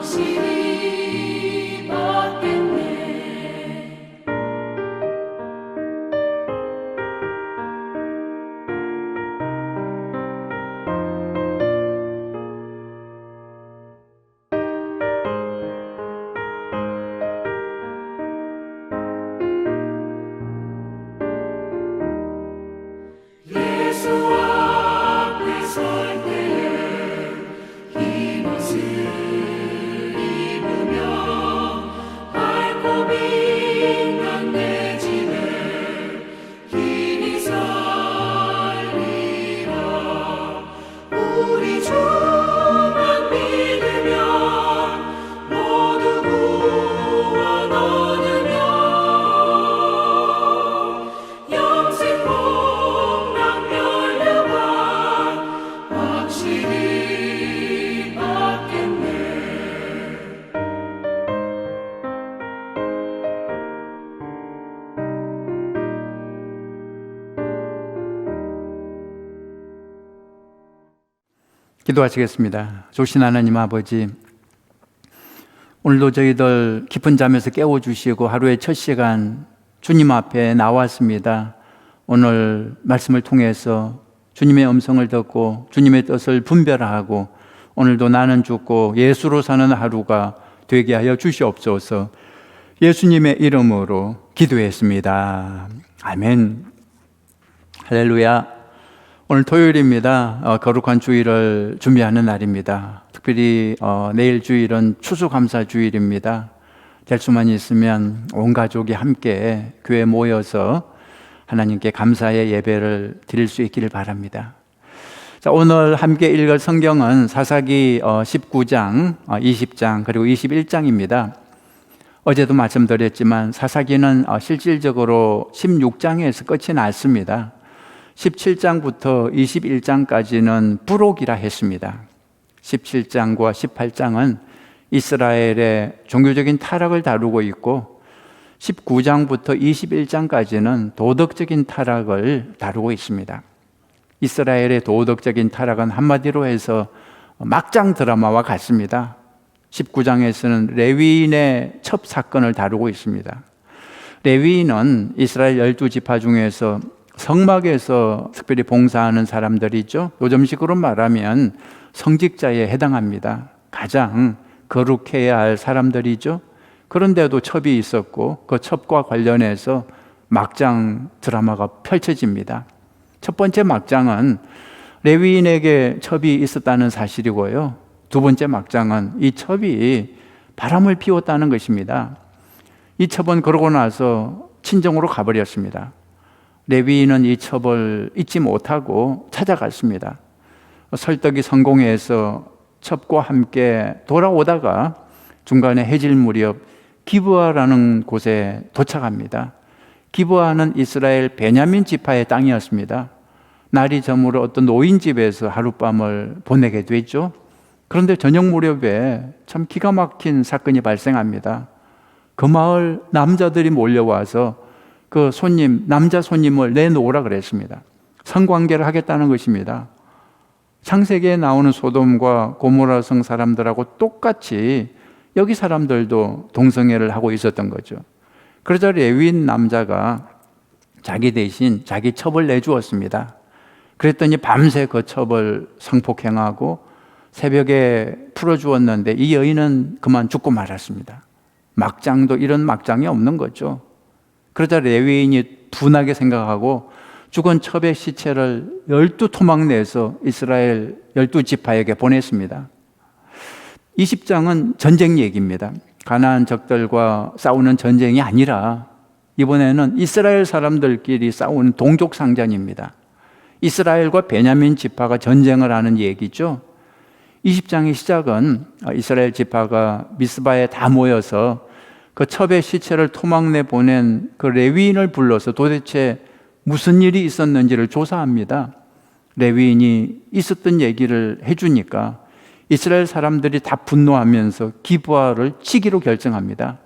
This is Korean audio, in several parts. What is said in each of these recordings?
확실히 받겠네. 예수 앞에 설 때에 흰 옷을 입으며 밝고 빛난 내 집에 힘이 살리라. 우리 주만 믿으면 모두 구원 얻으며 영생 복락 열려가 확실히 받겠네. 기도하시겠습니다. 좋으신 하나님 아버지, 오늘도 저희들 깊은 잠에서 깨워주시고 하루의 첫 시간 주님 앞에 나왔습니다. 오늘 말씀을 통해서 주님의 음성을 듣고 주님의 뜻을 분별하고 오늘도 나는 죽고 예수로 사는 하루가 되게 하여 주시옵소서. 예수님의 이름으로 기도했습니다. 아멘. 할렐루야. 오늘 토요일입니다. 거룩한 주일을 준비하는 날입니다. 특별히 내일 주일은 추수감사주일입니다. 될 수만 있으면 온 가족이 함께 교회에 모여서 하나님께 감사의 예배를 드릴 수 있기를 바랍니다. 자, 오늘 함께 읽을 성경은 사사기 19장, 20장 그리고 21장입니다. 어제도 말씀드렸지만 사사기는 실질적으로 16장에서 끝이 났습니다. 17장부터 21장까지는 부록이라 했습니다. 17장과 18장은 이스라엘의 종교적인 타락을 다루고 있고 19장부터 21장까지는 도덕적인 타락을 다루고 있습니다. 이스라엘의 도덕적인 타락은 한마디로 해서 막장 드라마와 같습니다. 19장에서는 레위인의 첩 사건을 다루고 있습니다. 레위인은 이스라엘 12지파 중에서 성막에서 특별히 봉사하는 사람들이죠. 요즘식으로 말하면 성직자에 해당합니다. 가장 거룩해야 할 사람들이죠. 그런데도 첩이 있었고 그 첩과 관련해서 막장 드라마가 펼쳐집니다. 첫 번째 막장은 레위인에게 첩이 있었다는 사실이고요. 두 번째 막장은 이 첩이 바람을 피웠다는 것입니다. 이 첩은 그러고 나서 친정으로 가버렸습니다. 레위인은 이 첩을 잊지 못하고 찾아갔습니다. 설득이 성공해서 첩과 함께 돌아오다가 중간에 해질 무렵 기브아라는 곳에 도착합니다. 기브아는 이스라엘 베냐민 지파의 땅이었습니다. 날이 저물어 어떤 노인 집에서 하룻밤을 보내게 됐죠. 그런데 저녁 무렵에 참 기가 막힌 사건이 발생합니다. 그 마을 남자들이 몰려와서 그 남자 손님을 내놓으라 그랬습니다. 성관계를 하겠다는 것입니다. 창세기에 나오는 소돔과 고모라 성 사람들하고 똑같이 여기 사람들도 동성애를 하고 있었던 거죠. 그러자 레위인 남자가 자기 대신 자기 첩을 내주었습니다. 그랬더니 밤새 그 첩을 성폭행하고 새벽에 풀어주었는데 이 여인은 그만 죽고 말았습니다. 막장도 이런 막장이 없는 거죠. 그러자 레위인이 둔하게 생각하고 죽은 첩의 시체를 12토막 내서 이스라엘 12지파에게 보냈습니다. 20장은 전쟁 얘기입니다. 가나안 적들과 싸우는 전쟁이 아니라 이번에는 이스라엘 사람들끼리 싸우는 동족 상전입니다. 이스라엘과 베냐민 지파가 전쟁을 하는 얘기죠. 20장의 시작은 이스라엘 지파가 미스바에 다 모여서 그 첩의 시체를 토막내 보낸 그 레위인을 불러서 도대체 무슨 일이 있었는지를 조사합니다. 레위인이 있었던 얘기를 해주니까 이스라엘 사람들이 다 분노하면서 기브아를 치기로 결정합니다.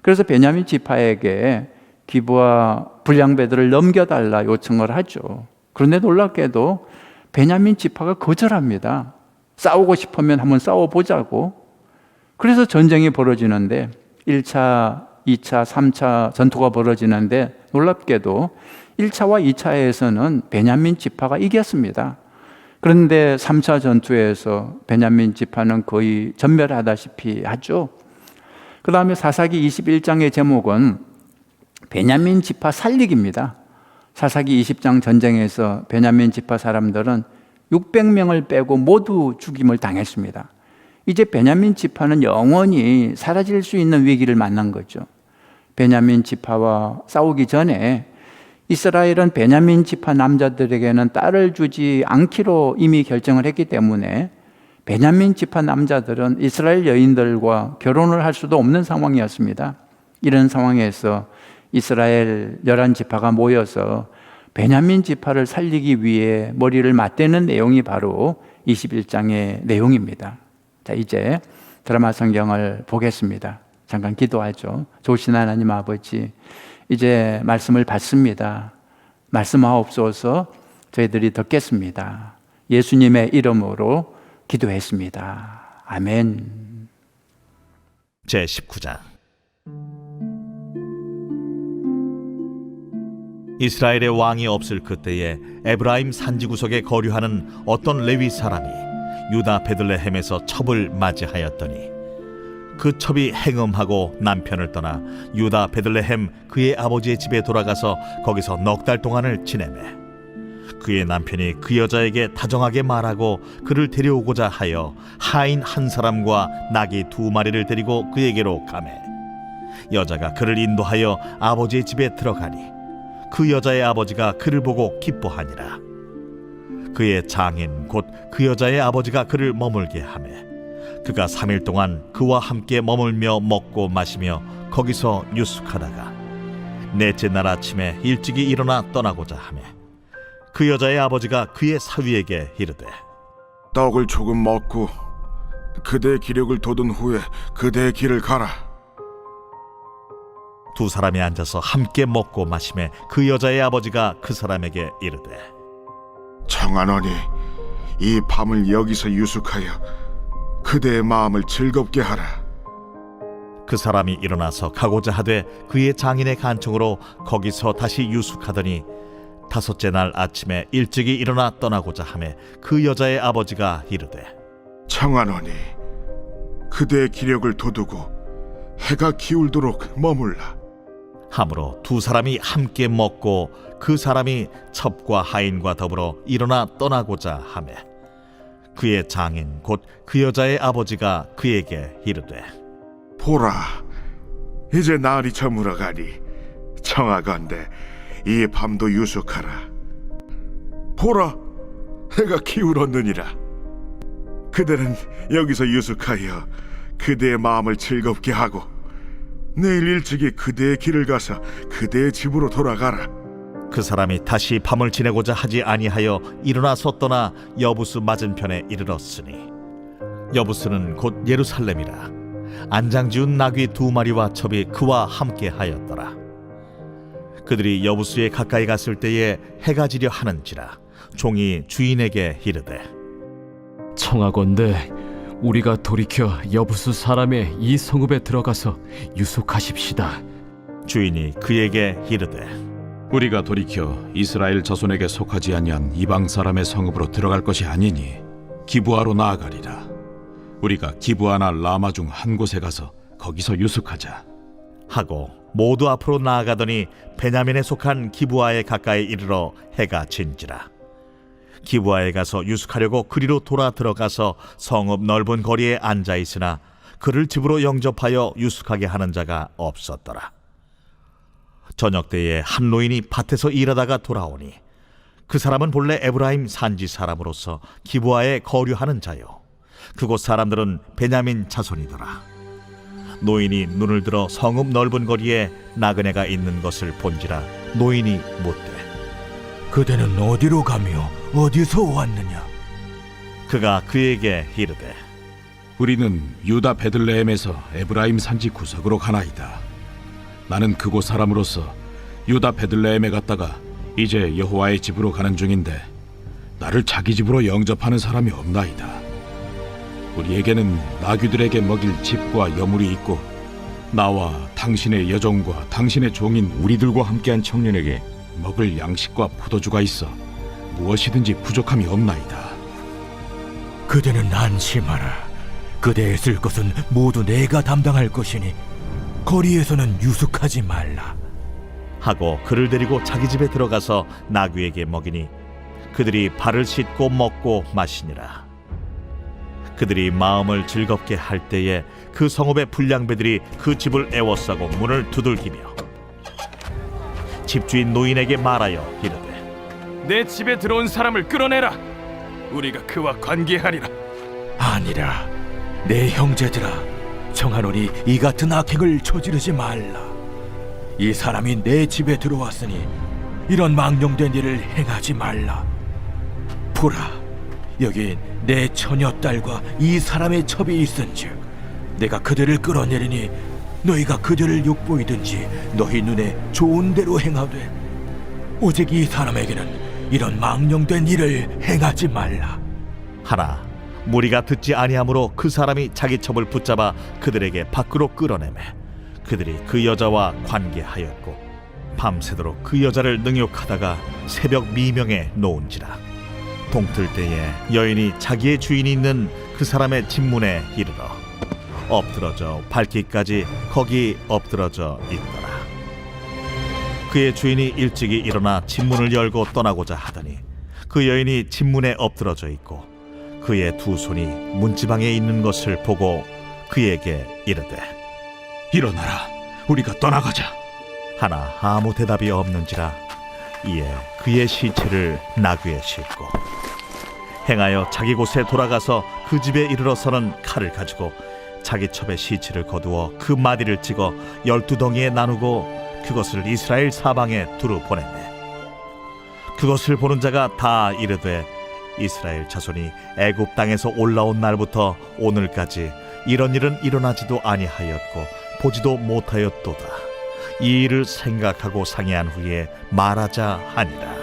그래서 베냐민 지파에게 기브아 불량배들을 넘겨달라 요청을 하죠. 그런데 놀랍게도 베냐민 지파가 거절합니다. 싸우고 싶으면 한번 싸워보자고. 그래서 전쟁이 벌어지는데 1차, 2차, 3차 전투가 벌어지는데 놀랍게도 1차와 2차에서는 베냐민 지파가 이겼습니다. 그런데 3차 전투에서 베냐민 지파는 거의 전멸하다시피 하죠. 그 다음에 사사기 21장의 제목은 베냐민 지파 살리기입니다. 사사기 20장 전쟁에서 베냐민 지파 사람들은 600명을 빼고 모두 죽임을 당했습니다. 이제 베냐민 지파는 영원히 사라질 수 있는 위기를 만난 거죠. 베냐민 지파와 싸우기 전에 이스라엘은 베냐민 지파 남자들에게는 딸을 주지 않기로 이미 결정을 했기 때문에 베냐민 지파 남자들은 이스라엘 여인들과 결혼을 할 수도 없는 상황이었습니다. 이런 상황에서 이스라엘 11지파가 모여서 베냐민 지파를 살리기 위해 머리를 맞대는 내용이 바로 21장의 내용입니다. 자, 이제 드라마 성경을 보겠습니다. 잠깐 기도하죠. 좋으신 하나님 아버지, 이제 말씀을 받습니다. 말씀하옵소서. 저희들이 듣겠습니다. 예수님의 이름으로 기도했습니다. 아멘. 제19장. 이스라엘의 왕이 없을 그때에 에브라임 산지 구석에 거류하는 어떤 레위 사람이 유다 베들레헴에서 첩을 맞이하였더니 그 첩이 행음하고 남편을 떠나 유다 베들레헴 그의 아버지의 집에 돌아가서 거기서 넉 달 동안을 지내매 그의 남편이 그 여자에게 다정하게 말하고 그를 데려오고자 하여 하인 한 사람과 나귀 2마리를 데리고 그에게로 가매 여자가 그를 인도하여 아버지의 집에 들어가니 그 여자의 아버지가 그를 보고 기뻐하니라. 그의 장인 곧 그 여자의 아버지가 그를 머물게 하매 그가 3일 동안 그와 함께 머물며 먹고 마시며 거기서 유숙하다가 넷째 날 아침에 일찍이 일어나 떠나고자 하매 그 여자의 아버지가 그의 사위에게 이르되 떡을 조금 먹고 그대의 기력을 돋운 후에 그대의 길을 가라. 두 사람이 앉아서 함께 먹고 마시매 그 여자의 아버지가 그 사람에게 이르되 청하노니 이 밤을 여기서 유숙하여 그대의 마음을 즐겁게 하라. 그 사람이 일어나서 가고자 하되 그의 장인의 간청으로 거기서 다시 유숙하더니 5째 날 아침에 일찍이 일어나 떠나고자 하매 그 여자의 아버지가 이르되 청하노니 그대의 기력을 돋우고 해가 기울도록 머물라. 하므로 두 사람이 함께 먹고 그 사람이 첩과 하인과 더불어 일어나 떠나고자 하매 그의 장인 곧 그 여자의 아버지가 그에게 이르되 보라, 이제 날이 저물어가니 청하건대 이 밤도 유숙하라. 보라, 해가 기울었느니라. 그대는 여기서 유숙하여 그대의 마음을 즐겁게 하고 내일 일찍이 그대의 길을 가서 그대의 집으로 돌아가라. 그 사람이 다시 밤을 지내고자 하지 아니하여 일어나서 떠나 여부스 맞은편에 이르렀으니 여부스는 곧 예루살렘이라. 안장지운 나귀 2마리와 첩이 그와 함께 하였더라. 그들이 여부스에 가까이 갔을 때에 해가 지려 하는지라 종이 주인에게 이르되 청하건대 우리가 돌이켜 여부수 사람의 이 성읍에 들어가서 유숙하십시다. 주인이 그에게 이르되 우리가 돌이켜 이스라엘 자손에게 속하지 아니한 이방 사람의 성읍으로 들어갈 것이 아니니 기브아로 나아가리라. 우리가 기브아나 라마 중 한 곳에 가서 거기서 유숙하자 하고 모두 앞으로 나아가더니 베냐민에 속한 기브아에 가까이 이르러 해가 진지라. 기브아에 가서 유숙하려고 그리로 돌아 들어가서 성읍 넓은 거리에 앉아 있으나 그를 집으로 영접하여 유숙하게 하는 자가 없었더라. 저녁 때에 한 노인이 밭에서 일하다가 돌아오니 그 사람은 본래 에브라임 산지 사람으로서 기브아에 거류하는 자요 그곳 사람들은 베냐민 자손이더라. 노인이 눈을 들어 성읍 넓은 거리에 나그네가 있는 것을 본지라 노인이 묻되 그대는 어디로 가며 어디서 왔느냐? 그가 그에게 이르되 우리는 유다 베들레헴에서 에브라임 산지 구석으로 가나이다. 나는 그곳 사람으로서 유다 베들레헴에 갔다가 이제 여호와의 집으로 가는 중인데 나를 자기 집으로 영접하는 사람이 없나이다. 우리에게는 나귀들에게 먹일 집과 여물이 있고 나와 당신의 여종과 당신의 종인 우리들과 함께한 청년에게 먹을 양식과 포도주가 있어 무엇이든지 부족함이 없나이다. 그대는 안심하라. 그대의 쓸 것은 모두 내가 담당할 것이니 거리에서는 유숙하지 말라. 하고 그를 데리고 자기 집에 들어가서 나귀에게 먹이니 그들이 발을 씻고 먹고 마시니라. 그들이 마음을 즐겁게 할 때에 그 성읍의 불량배들이 그 집을 애워싸고 문을 두들기며 집주인 노인에게 말하여 이르되 내 집에 들어온 사람을 끌어내라. 우리가 그와 관계하리라. 아니라 내 형제들아, 청하노니 이 같은 악행을 저지르지 말라. 이 사람이 내 집에 들어왔으니 이런 망령된 일을 행하지 말라. 보라, 여기 내 처녀딸과 이 사람의 첩이 있은즉 내가 그들을 끌어내리니 너희가 그들을 욕보이든지 너희 눈에 좋은 대로 행하되 오직 이 사람에게는 이런 망령된 일을 행하지 말라. 하나 무리가 듣지 아니하므로 그 사람이 자기 첩을 붙잡아 그들에게 밖으로 끌어내매 그들이 그 여자와 관계하였고 밤새도록 그 여자를 능욕하다가 새벽 미명에 놓은지라. 동틀 때에 여인이 자기의 주인이 있는 그 사람의 집문에 이르러 엎드러져 밟기까지 거기 엎드러져 있더라. 그의 주인이 일찍이 일어나 집문을 열고 떠나고자 하더니 그 여인이 집문에 엎드러져 있고 그의 두 손이 문지방에 있는 것을 보고 그에게 이르되 일어나라, 우리가 떠나가자. 하나 아무 대답이 없는지라. 이에 그의 시체를 나귀에 싣고 행하여 자기 곳에 돌아가서 그 집에 이르러서는 칼을 가지고 자기 첩의 시체를 거두어 그 마디를 찍어 12덩이에 나누고 그것을 이스라엘 사방에 두루 보냈네. 그것을 보는 자가 다 이르되 이스라엘 자손이 애굽 땅에서 올라온 날부터 오늘까지 이런 일은 일어나지도 아니하였고 보지도 못하였도다. 이 일을 생각하고 상의한 후에 말하자 하니라.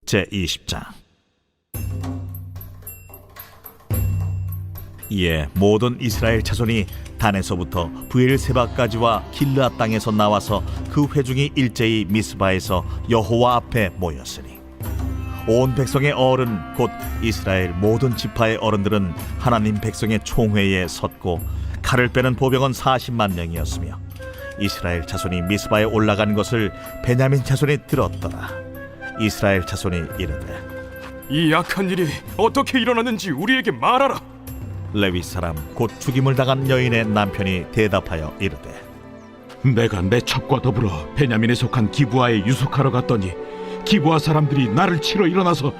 제20장. 이에 모든 이스라엘 자손이 단에서부터 브엘세바까지와 길르앗 땅에서 나와서 그 회중이 일제히 미스바에서 여호와 앞에 모였으니 온 백성의 어른 곧 이스라엘 모든 지파의 어른들은 하나님 백성의 총회에 섰고 칼을 빼는 보병은 40만 명이었으며 이스라엘 자손이 미스바에 올라간 것을 베냐민 자손이 들었더라. 이스라엘 자손이 이르되 이 악한 일이 어떻게 일어났는지 우리에게 말하라. 레위 사람 곧 죽임을 당한 여인의 남편이 대답하여 이르되 내가 내 첩과 더불어 베냐민에 속한 기브아에 유숙하러 갔더니 기브아 사람들이 나를 치러 일어나서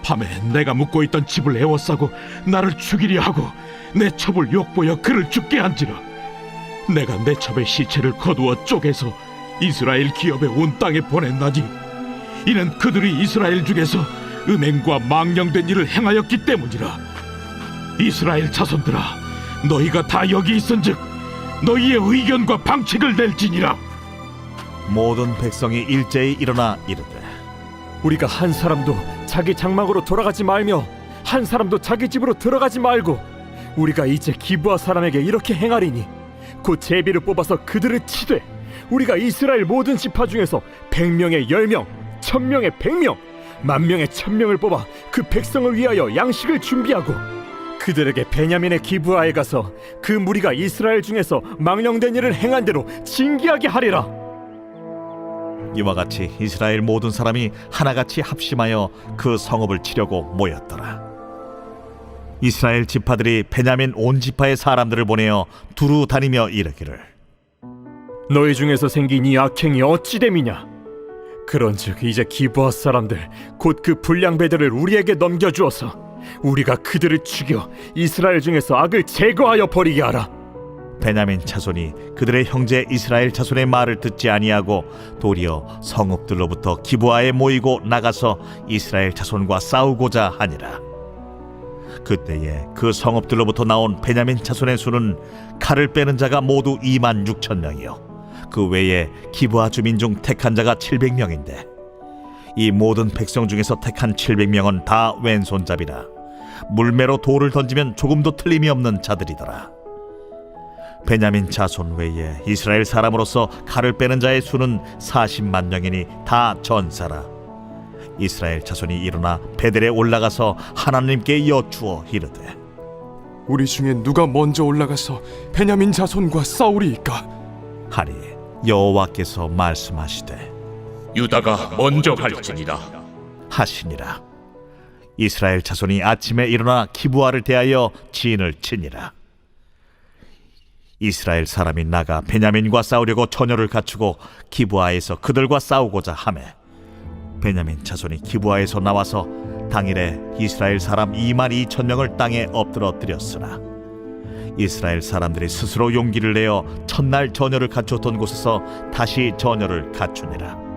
밤에 내가 묵고 있던 집을 에워싸고 나를 죽이려 하고 내 첩을 욕보여 그를 죽게 한지라. 내가 내 첩의 시체를 거두어 쪼개서 이스라엘 기업의 온 땅에 보냈나니 이는 그들이 이스라엘 중에서 음행과 망령된 일을 행하였기 때문이라. 이스라엘 자손들아, 너희가 다 여기 있은즉 너희의 의견과 방책을 낼지니라. 모든 백성이 일제히 일어나 이르되 우리가 한 사람도 자기 장막으로 돌아가지 말며 한 사람도 자기 집으로 들어가지 말고 우리가 이제 기브아 사람에게 이렇게 행하리니 곧 제비를 뽑아서 그들을 치되 우리가 이스라엘 모든 지파 중에서 100명에 10명, 1000명에 100명, 10,000명에 1000명을 뽑아 그 백성을 위하여 양식을 준비하고 그들에게 베냐민의 기브아에 가서 그 무리가 이스라엘 중에서 망령된 일을 행한 대로 징계하게 하리라. 이와 같이 이스라엘 모든 사람이 하나같이 합심하여 그 성읍을 치려고 모였더라. 이스라엘 지파들이 베냐민 온 지파의 사람들을 보내어 두루 다니며 이르기를 너희 중에서 생긴 이 악행이 어찌 됨이냐? 그런즉 이제 기브아 사람들 곧 그 불량배들을 우리에게 넘겨주어서 우리가 그들을 죽여 이스라엘 중에서 악을 제거하여 버리게 하라. 베냐민 자손이 그들의 형제 이스라엘 자손의 말을 듣지 아니하고 도리어 성읍들로부터 기브아에 모이고 나가서 이스라엘 자손과 싸우고자 하니라. 그때에 그 성읍들로부터 나온 베냐민 자손의 수는 칼을 빼는 자가 모두 26,000명이요 그 외에 기브아 주민 중 택한 자가 700명인데 이 모든 백성 중에서 택한 700명은 다 왼손잡이라 물매로 돌을 던지면 조금도 틀림이 없는 자들이더라. 베냐민 자손 외에 이스라엘 사람으로서 칼을 빼는 자의 수는 40만 명이니 다 전사라. 이스라엘 자손이 일어나 베델에 올라가서 하나님께 여쭈어 이르되 우리 중에 누가 먼저 올라가서 베냐민 자손과 싸우리이까? 하니 여호와께서 말씀하시되 유다가 먼저 갈지니라. 하시니라. 이스라엘 자손이 아침에 일어나 기브아를 대하여 진을 치니라. 이스라엘 사람이 나가 베냐민과 싸우려고 전열을 갖추고 기브아에서 그들과 싸우고자 하매 베냐민 자손이 기브아에서 나와서 당일에 이스라엘 사람 2만 2천 명을 땅에 엎드러뜨렸으나 이스라엘 사람들이 스스로 용기를 내어 첫날 전열을 갖추었던 곳에서 다시 전열을 갖추니라.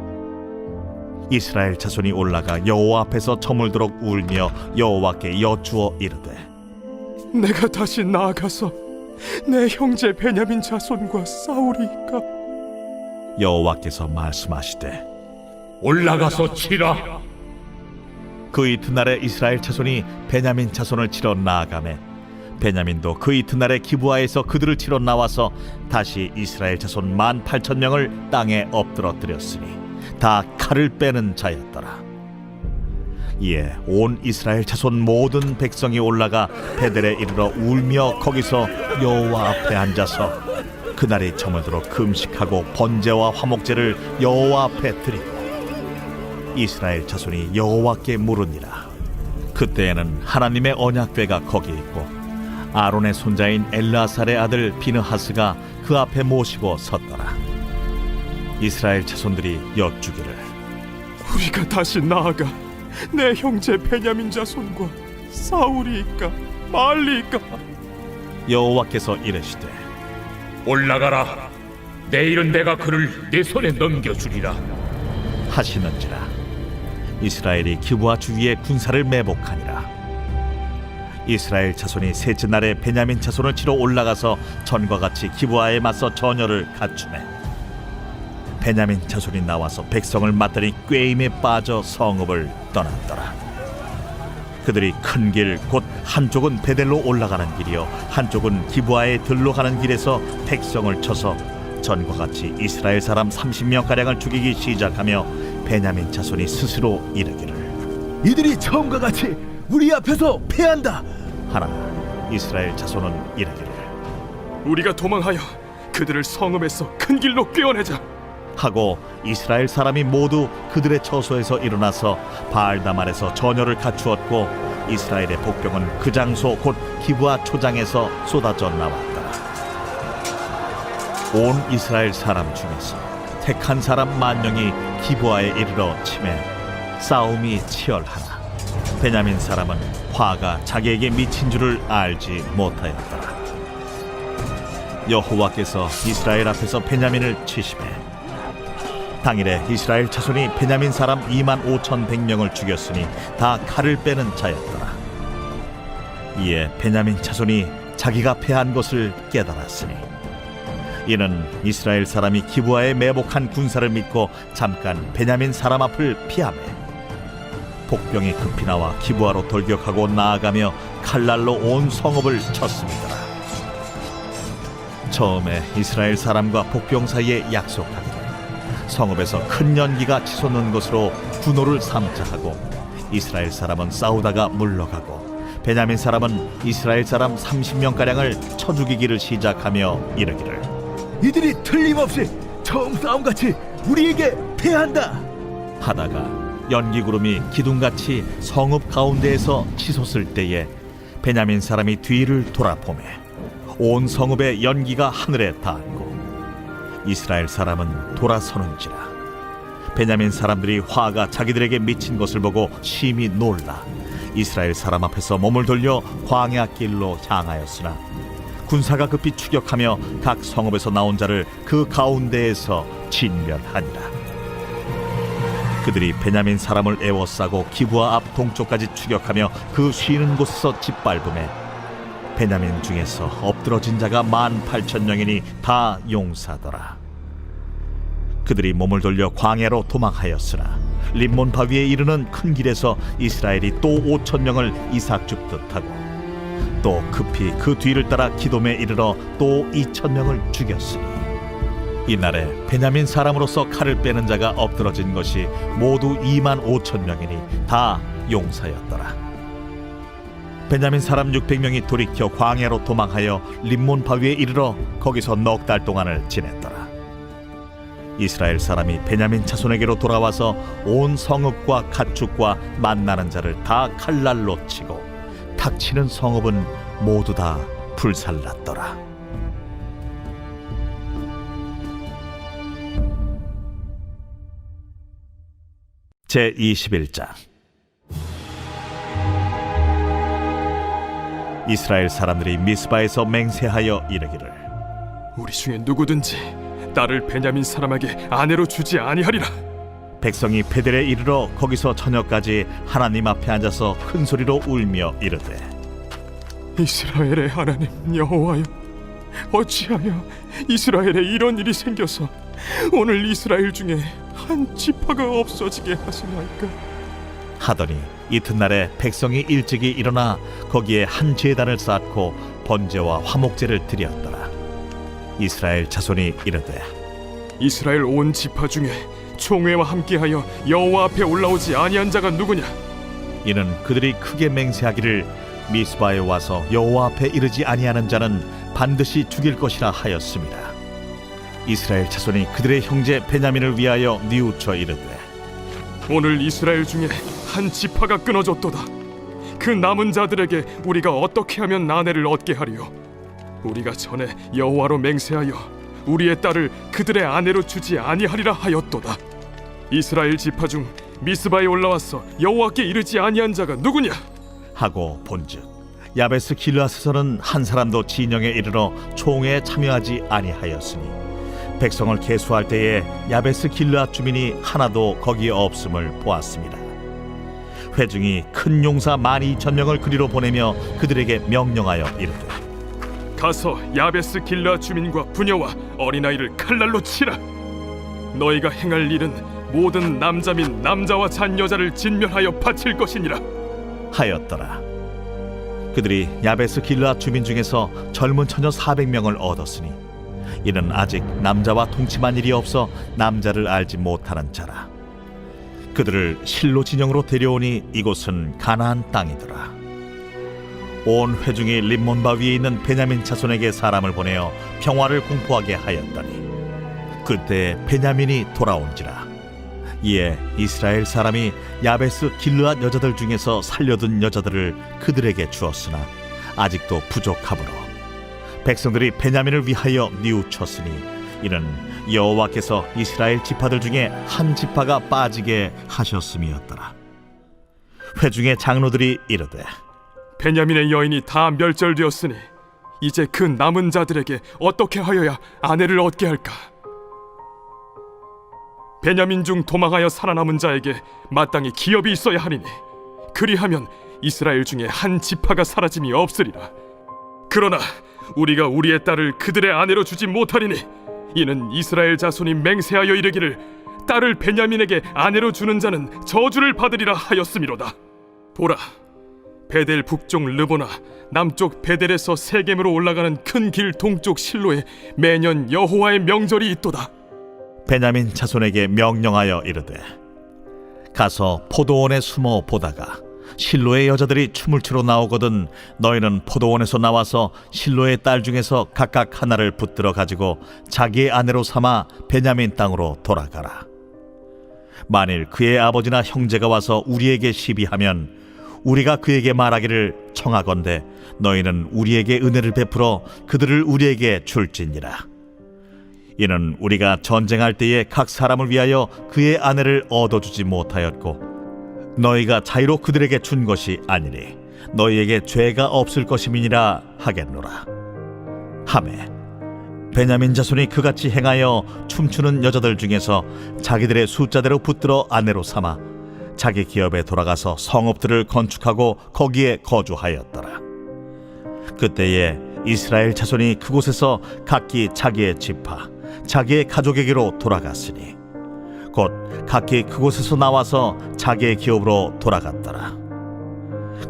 이스라엘 자손이 올라가 여호와 앞에서 저물도록 울며 여호와께 여쭈어 이르되 내가 다시 나아가서 내 형제 베냐민 자손과 싸우리이까? 여호와께서 말씀하시되 올라가서 치라. 그 이튿날에 이스라엘 자손이 베냐민 자손을 치러 나아가매 베냐민도 그 이튿날에 기브아에서 그들을 치러 나와서 다시 이스라엘 자손 18,000명을 땅에 엎드러뜨렸으니 다 칼을 빼는 자였더라. 이에 온 이스라엘 자손 모든 백성이 올라가 베델에 이르러 울며 거기서 여호와 앞에 앉아서 그날이 저물도록 금식하고 번제와 화목제를 여호와 앞에 드리고 이스라엘 자손이 여호와께 물으니라. 그때에는 하나님의 언약궤가 거기 있고 아론의 손자인 엘르아살의 아들 비느하스가 그 앞에 모시고 섰더라. 이스라엘 자손들이 여쭈기를 우리가 다시 나아가 내 형제 베냐민 자손과 싸우리이까 말리이까? 여호와께서 이르시되 올라가라. 내일은 내가 그를 내 손에 넘겨주리라. 하시는지라. 이스라엘이 기브아 주위에 군사를 매복하니라. 이스라엘 자손이 셋째 날에 베냐민 자손을 치러 올라가서 전과 같이 기브아에 맞서 전열을 갖추매 베냐민 자손이 나와서 백성을 맞더니 꾀임에 빠져 성읍을 떠났더라. 그들이 큰 길 곧 한쪽은 베델로 올라가는 길이요 한쪽은 기브아에 들로 가는 길에서 백성을 쳐서 전과 같이 이스라엘 사람 30명가량을 죽이기 시작하며 베냐민 자손이 스스로 이르기를 이들이 처음과 같이 우리 앞에서 패한다 하나 이스라엘 자손은 이르기를 우리가 도망하여 그들을 성읍에서 큰 길로 꿰어내자. 하고 이스라엘 사람이 모두 그들의 처소에서 일어나서 바알다말에서 전열을 갖추었고 이스라엘의 복병은 그 장소 곧 기브아 초장에서 쏟아져 나왔더라. 온 이스라엘 사람 중에서 택한 사람 10,000명이 기브아에 이르러 치매 싸움이 치열하나 베냐민 사람은 화가 자기에게 미친 줄을 알지 못하였더라. 여호와께서 이스라엘 앞에서 베냐민을 치시매 당일에 이스라엘 자손이 베냐민 사람 25,100명을 죽였으니 다 칼을 빼는 자였더라. 이에 베냐민 자손이 자기가 패한 것을 깨달았으니 이는 이스라엘 사람이 기브아에 매복한 군사를 믿고 잠깐 베냐민 사람 앞을 피하매 복병이 급히 나와 기브아로 돌격하고 나아가며 칼날로 온 성읍을 쳤습니다. 처음에 이스라엘 사람과 복병 사이에 약속하기를 성읍에서 큰 연기가 치솟는 것으로 분노를 삼자 하고 이스라엘 사람은 싸우다가 물러가고 베냐민 사람은 이스라엘 사람 30명가량을 쳐 죽이기를 시작하며 이르기를 이들이 틀림없이 처음 싸움같이 우리에게 패한다 하다가 연기구름이 기둥같이 성읍 가운데에서 치솟을 때에 베냐민 사람이 뒤를 돌아보매 온 성읍의 연기가 하늘에 닿았고 이스라엘 사람은 돌아서는지라. 베냐민 사람들이 화가 자기들에게 미친 것을 보고 심히 놀라 이스라엘 사람 앞에서 몸을 돌려 광야 길로 향하였으나 군사가 급히 추격하며 각 성읍에서 나온 자를 그 가운데에서 진멸하니라. 그들이 베냐민 사람을 에워싸고 기브아 앞 동쪽까지 추격하며 그 쉬는 곳에서 짓밟음에 베냐민 중에서 엎드러진 자가 18,000명이니 다 용사더라. 그들이 몸을 돌려 광야로 도망하였으나 림몬 바위에 이르는 큰 길에서 이스라엘이 또 5,000명을 이삭 줍듯 하고 또 급히 그 뒤를 따라 기돔에 이르러 또 2,000명을 죽였으니 이날에 베냐민 사람으로서 칼을 빼는 자가 엎드러진 것이 모두 25,000명이니 다 용사였더라. 베냐민 사람 600명이 돌이켜 광야로 도망하여 림몬 바위에 이르러 거기서 넉 달 동안을 지냈더라. 이스라엘 사람이 베냐민 자손에게로 돌아와서 온 성읍과 가축과 만나는 자를 다 칼날로 치고 닥치는 성읍은 모두 다 불살랐더라. 제21장. 이스라엘 사람들이 미스바에서 맹세하여 이르기를 우리 중에 누구든지 딸을 베냐민 사람에게 아내로 주지 아니하리라. 백성이 베델에 이르러 거기서 저녁까지 하나님 앞에 앉아서 큰 소리로 울며 이르되 이스라엘의 하나님 여호와여, 어찌하여 이스라엘에 이런 일이 생겨서 오늘 이스라엘 중에 한 지파가 없어지게 하시나이까? 하더니 이튿날에 백성이 일찍이 일어나 거기에 한 제단을 쌓고 번제와 화목제를 드렸더라. 이스라엘 자손이 이르되 이스라엘 온 지파 중에 총회와 함께하여 여호와 앞에 올라오지 아니한 자가 누구냐? 이는 그들이 크게 맹세하기를 미스바에 와서 여호와 앞에 이르지 아니하는 자는 반드시 죽일 것이라 하였습니다. 이스라엘 자손이 그들의 형제 베냐민을 위하여 뉘우쳐 이르되 오늘 이스라엘 중에 한 지파가 끊어졌도다. 그 남은 자들에게 우리가 어떻게 하면 아내를 얻게 하리요? 우리가 전에 여호와로 맹세하여 우리의 딸을 그들의 아내로 주지 아니하리라 하였도다. 이스라엘 지파 중 미스바에 올라와서 여호와께 이르지 아니한 자가 누구냐? 하고 본즉 야베스 길르앗에서는 한 사람도 진영에 이르러 총회에 참여하지 아니하였으니 백성을 계수할 때에 야베스 길르앗 주민이 하나도 거기에 없음을 보았습니다. 회중이 큰 용사 12,000명을 그리로 보내며 그들에게 명령하여 이르되 가서 야베스 길르앗 주민과 부녀와 어린아이를 칼날로 치라. 너희가 행할 일은 모든 남자 및 남자와 잔 여자를 진멸하여 바칠 것이니라 하였더라. 그들이 야베스 길르앗 주민 중에서 젊은 처녀 400명을 얻었으니 이는 아직 남자와 동침한 일이 없어 남자를 알지 못하는 자라. 그들을 실로 진영으로 데려오니 이곳은 가나안 땅이더라. 온 회중이 림몬바 위에 있는 베냐민 자손에게 사람을 보내어 평화를 공포하게 하였더니 그때 베냐민이 돌아온지라. 이에 이스라엘 사람이 야베스 길르앗 여자들 중에서 살려둔 여자들을 그들에게 주었으나 아직도 부족하므로 백성들이 베냐민을 위하여 뉘우쳤으니 이는 여호와께서 이스라엘 지파들 중에 한 지파가 빠지게 하셨음이었더라. 회중의 장로들이 이르되 베냐민의 여인이 다 멸절되었으니 이제 그 남은 자들에게 어떻게 하여야 아내를 얻게 할까? 베냐민 중 도망하여 살아남은 자에게 마땅히 기업이 있어야 하리니 그리하면 이스라엘 중에 한 지파가 사라짐이 없으리라. 그러나 우리가 우리의 딸을 그들의 아내로 주지 못하리니 이는 이스라엘 자손이 맹세하여 이르기를 딸을 베냐민에게 아내로 주는 자는 저주를 받으리라 하였음이로다. 보라, 베델 북쪽 르보나 남쪽 베델에서 세겜으로 올라가는 큰 길 동쪽 실로에 매년 여호와의 명절이 있도다. 베냐민 자손에게 명령하여 이르되 가서 포도원에 숨어 보다가 실로의 여자들이 춤을 추러 나오거든 너희는 포도원에서 나와서 실로의 딸 중에서 각각 하나를 붙들어 가지고 자기의 아내로 삼아 베냐민 땅으로 돌아가라. 만일 그의 아버지나 형제가 와서 우리에게 시비하면 우리가 그에게 말하기를 청하건대 너희는 우리에게 은혜를 베풀어 그들을 우리에게 줄지니라. 이는 우리가 전쟁할 때에 각 사람을 위하여 그의 아내를 얻어주지 못하였고 너희가 자유로 그들에게 준 것이 아니니 너희에게 죄가 없을 것임이니라 하겠노라. 하매 베냐민 자손이 그같이 행하여 춤추는 여자들 중에서 자기들의 숫자대로 붙들어 아내로 삼아 자기 기업에 돌아가서 성읍들을 건축하고 거기에 거주하였더라. 그때에 이스라엘 자손이 그곳에서 각기 자기의 지파 자기의 가족에게로 돌아갔으니 곧 각기 그곳에서 나와서 자기의 기업으로 돌아갔더라.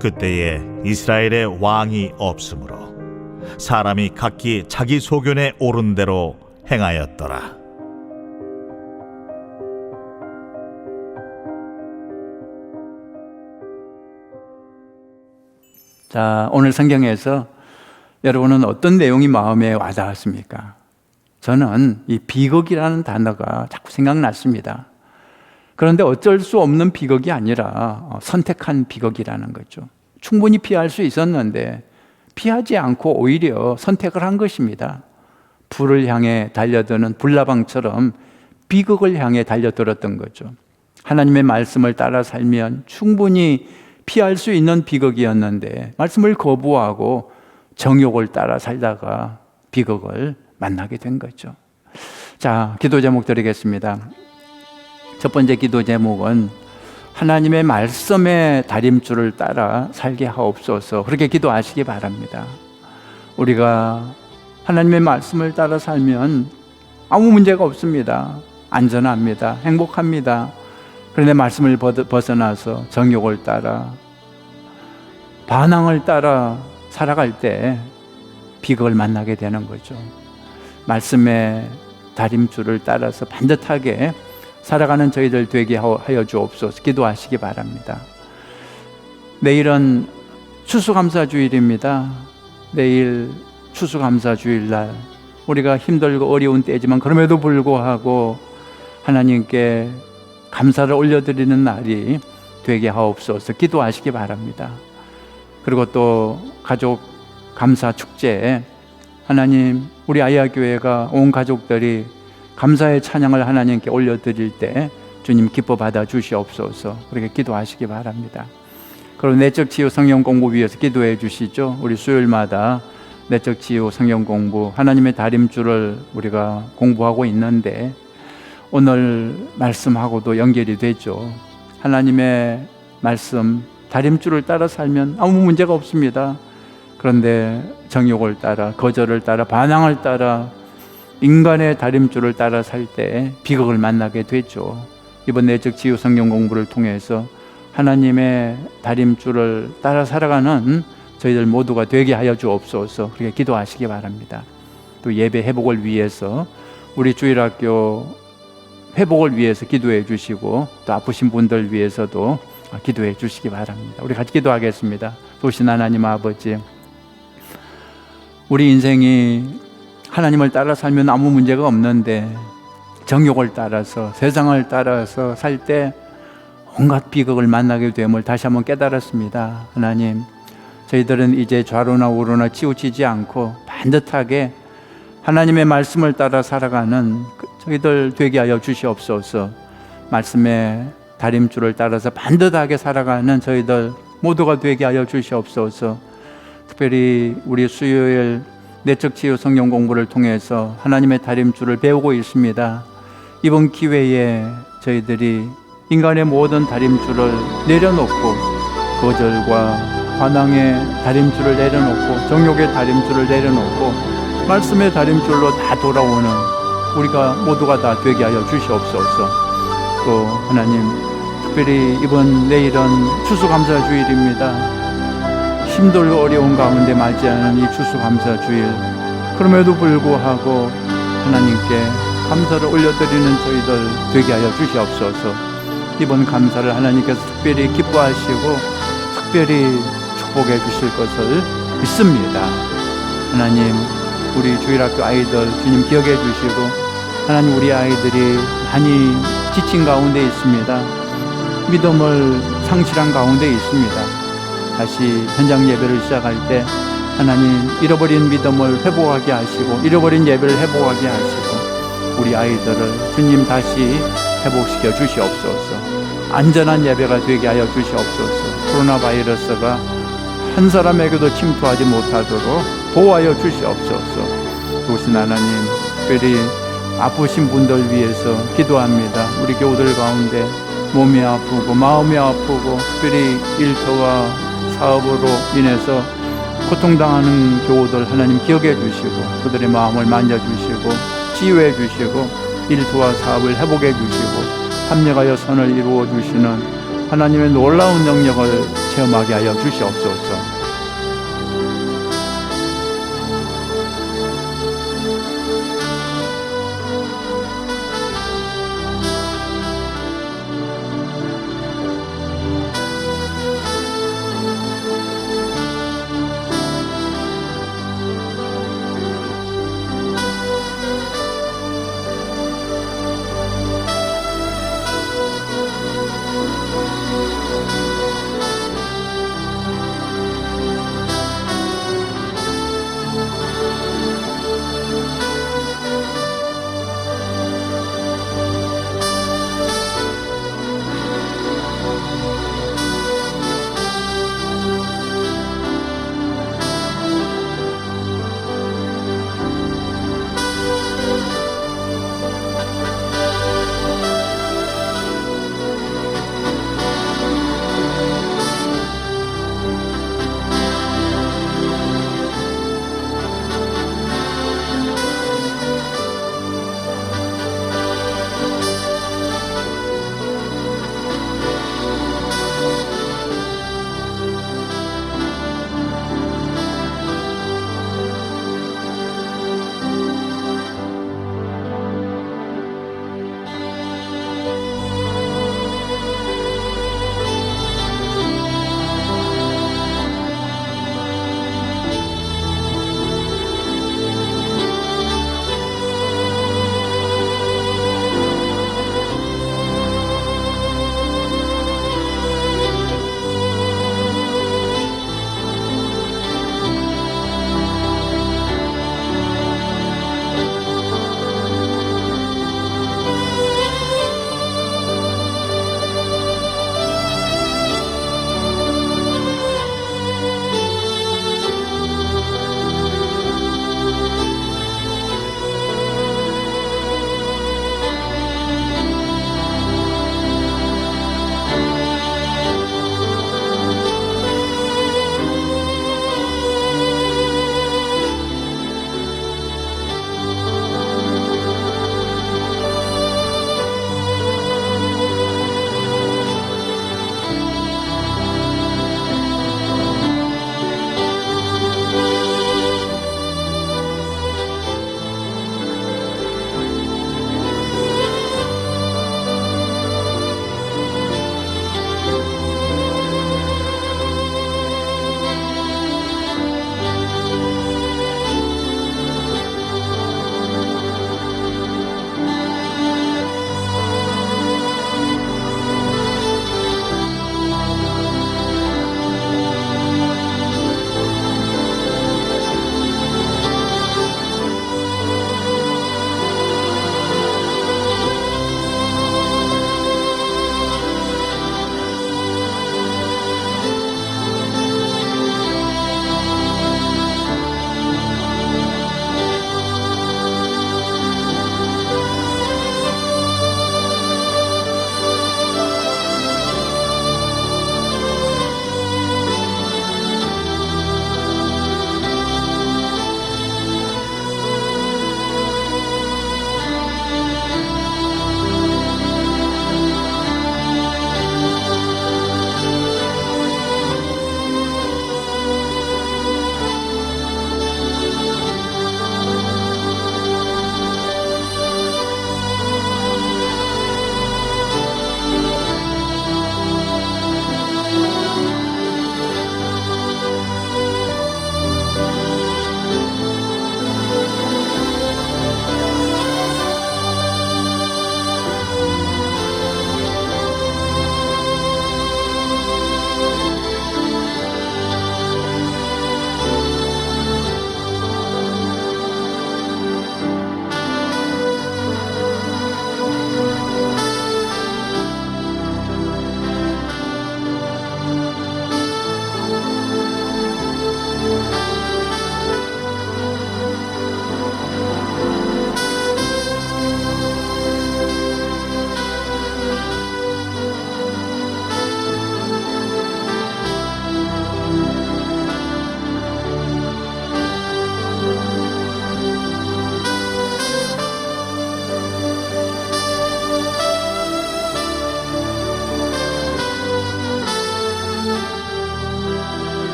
그때에 이스라엘의 왕이 없으므로 사람이 각기 자기 소견에 오른 대로 행하였더라. 자, 오늘 성경에서 여러분은 어떤 내용이 마음에 와닿았습니까? 저는 이 비극이라는 단어가 자꾸 생각났습니다. 그런데 어쩔 수 없는 비극이 아니라 선택한 비극이라는 거죠. 충분히 피할 수 있었는데 피하지 않고 오히려 선택을 한 것입니다. 불을 향해 달려드는 불나방처럼 비극을 향해 달려들었던 거죠. 하나님의 말씀을 따라 살면 충분히 피할 수 있는 비극이었는데 말씀을 거부하고 정욕을 따라 살다가 비극을 만나게 된 거죠. 자, 기도 제목 드리겠습니다. 첫 번째 기도 제목은 하나님의 말씀의 다림줄을 따라 살게 하옵소서. 그렇게 기도하시기 바랍니다. 우리가 하나님의 말씀을 따라 살면 아무 문제가 없습니다. 안전합니다. 행복합니다. 그런데 말씀을 벗어나서 정욕을 따라 반항을 따라 살아갈 때 비극을 만나게 되는 거죠. 말씀의 다림줄을 따라서 반듯하게 살아가는 저희들 되게 하여 주옵소서. 기도하시기 바랍니다. 내일은 추수감사주일입니다. 내일 추수감사주일날 우리가 힘들고 어려운 때지만 그럼에도 불구하고 하나님께 감사를 올려드리는 날이 되게 하옵소서. 기도하시기 바랍니다. 그리고 또 가족 감사 축제에 하나님, 우리 아이아교회가 온 가족들이 감사의 찬양을 하나님께 올려드릴 때 주님 기뻐 받아 주시옵소서. 그렇게 기도하시기 바랍니다. 그리고 내적 치유 성경 공부 위해서 기도해 주시죠. 우리 수요일마다 내적 치유 성경 공부 하나님의 다림줄을 우리가 공부하고 있는데 오늘 말씀하고도 연결이 되죠. 하나님의 말씀 다림줄을 따라 살면 아무 문제가 없습니다. 그런데 정욕을 따라, 거절을 따라, 반항을 따라 인간의 다림줄을 따라 살 때 비극을 만나게 되죠. 이번 내적 치유 성경 공부를 통해서 하나님의 다림줄을 따라 살아가는 저희들 모두가 되게 하여 주옵소서. 그렇게 기도하시기 바랍니다. 또 예배 회복을 위해서 우리 주일학교 회복을 위해서 기도해 주시고 또 아프신 분들 위해서도 기도해 주시기 바랍니다. 우리 같이 기도하겠습니다. 도신 하나님 아버지, 우리 인생이 하나님을 따라 살면 아무 문제가 없는데 정욕을 따라서 세상을 따라서 살 때 온갖 비극을 만나게 됨을 다시 한번 깨달았습니다. 하나님, 저희들은 이제 좌로나 우로나 치우치지 않고 반듯하게 하나님의 말씀을 따라 살아가는 저희들 되게 하여 주시옵소서. 말씀의 다림줄을 따라서 반듯하게 살아가는 저희들 모두가 되게 하여 주시옵소서. 특별히 우리 수요일 내적 치유 성경 공부를 통해서 하나님의 다림줄을 배우고 있습니다. 이번 기회에 저희들이 인간의 모든 다림줄을 내려놓고 거절과 반항의 다림줄을 내려놓고 정욕의 다림줄을 내려놓고 말씀의 다림줄로 다 돌아오는 우리가 모두가 다 되게 하여 주시옵소서. 또 하나님, 특별히 이번 내일은 추수감사주일입니다. 힘들고 어려운 가운데 맞이하는 이 추수감사주일, 그럼에도 불구하고 하나님께 감사를 올려드리는 저희들 되게 하여 주시옵소서. 이번 감사를 하나님께서 특별히 기뻐하시고 특별히 축복해 주실 것을 믿습니다. 하나님, 우리 주일학교 아이들 주님 기억해 주시고, 하나님, 우리 아이들이 많이 지친 가운데 있습니다. 믿음을 상실한 가운데 있습니다. 다시 현장 예배를 시작할 때 하나님, 잃어버린 믿음을 회복하게 하시고 잃어버린 예배를 회복하게 하시고 우리 아이들을 주님 다시 회복시켜 주시옵소서. 안전한 예배가 되게 하여 주시옵소서. 코로나 바이러스가 한 사람에게도 침투하지 못하도록 보호하여 주시옵소서. 도신 하나님, 특별히 아프신 분들 위해서 기도합니다. 우리 교우들 가운데 몸이 아프고 마음이 아프고 특별히 일터와 사업으로 인해서 고통당하는 교우들 하나님 기억해 주시고 그들의 마음을 만져주시고 치유해 주시고 일터와 사업을 회복해 주시고 합력하여 선을 이루어 주시는 하나님의 놀라운 능력을 체험하게 하여 주시옵소서.